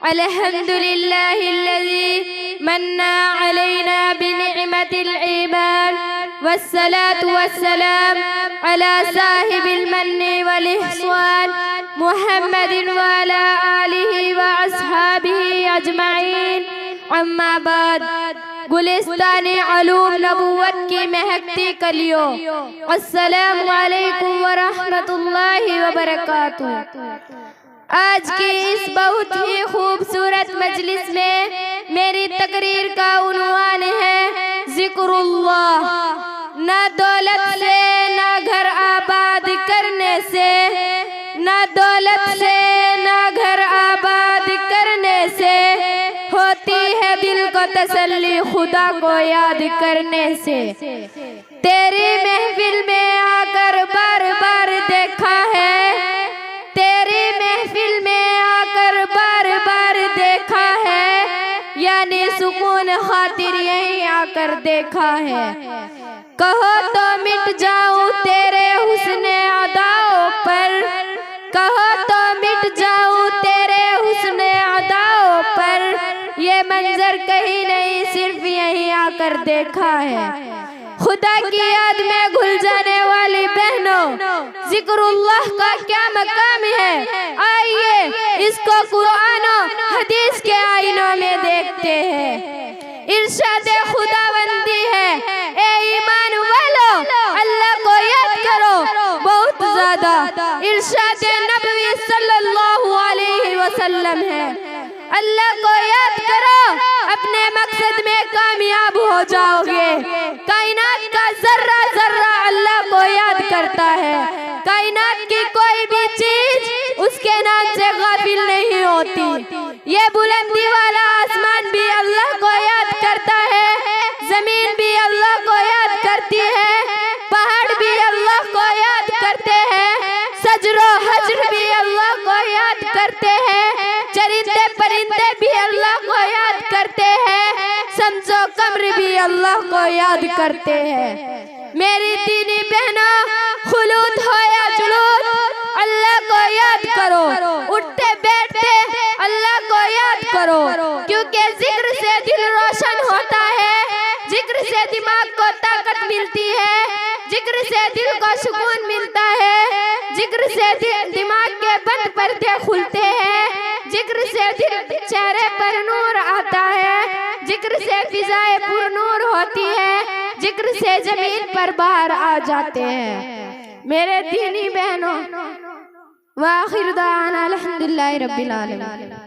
अल्हम्दुलिल्लाहिल्लज़ी मन्ना अलैना बिनिअमतिल ईमान वस्सलातु वस्सलाम अला साहिबिल मन्नि वल इहसान मुहम्मदिन व अला आलिहि व अस्हाबिहि अजमाइन। अम्मा बाद। गुलिस्तान-ए उलूम नबुव्वत की महकती कलियों, अस्सलामु अलैकुम व रहमतुल्लाहि व बरकातुहू। आज की इस बहुत ही खूबसूरत मजलिस में मेरी तकरीर का उन्वान है जिक्रुल्लाह। न दौलत से, न घर आबाद करने से, न दौलत से, न घर आबाद करने से होती है दिल को तसल्ली खुदा को याद करने से। तेरी महफिल में आकर बार बार देखा है, तेरी महफिल में आकर बार बार देखा है, यानी सुकून खातिर यहीं आकर देखा है। कहो तो मिट जाऊं तेरे हुस्ने अदाओं पर, कहो तो मिट जाऊं तेरे हुस्ने अदाओं पर, ये मंजर कहीं नहीं सिर्फ यहीं आकर देखा है। खुदा की याद में घुल जाने वाली बहनों, जिक्रुल्लाह का क्या मकाम है, आइए इसको कुरान और हदीस के आईनों में देखते हैं। इरशाद खुदाबंदी है, ए ईमान वालो अल्लाह को याद करो बहुत ज्यादा। इरशाद नबवी सल्लल्लाहु अलैहि वसल्लम है, अल्लाह को याद करो अपने मकसद में कामयाब हो जाओगे। कायनात का जर्रा जर्रा अल्लाह को याद करता है। कायनात की कोई भी चीज उसके नाम से गाफिल नहीं होती। ये बुलंदी वाला आसमान भी अल्लाह को याद करता है, जमीन भी अल्लाह को याद करती है, पहाड़ भी अल्लाह को याद करते हैं, सजरो हजर भी अल्लाह को याद करते हैं, चरिंदे परिंदे भी अल्लाह को याद करते हैं, समझो कब्र भी अल्लाह को याद करते हैं। मेरी दीनी बहनों, खुलूद हो या जुलूद, अल्लाह को याद करो। उठते बैठते अल्लाह को याद करो, क्योंकि जिक्र से दिल रोशन होता है, जिक्र से दिमाग को ताकत मिलती है, जिक्र से दिल को सुकून मिलता है, जिक्र से दिमाग के बंद पर्दे खुलते हैं, जिक्र से चेहरे पर नूर आता है, जिक्र से फिजाएं पुरनूर होती है, जिक्र से जमीन पर बाहर आ जाते हैं। मेरे दीनी बहनों, वाखिर दाना अल्हम्दुलिल्लाहि रब्बिल आलमीन।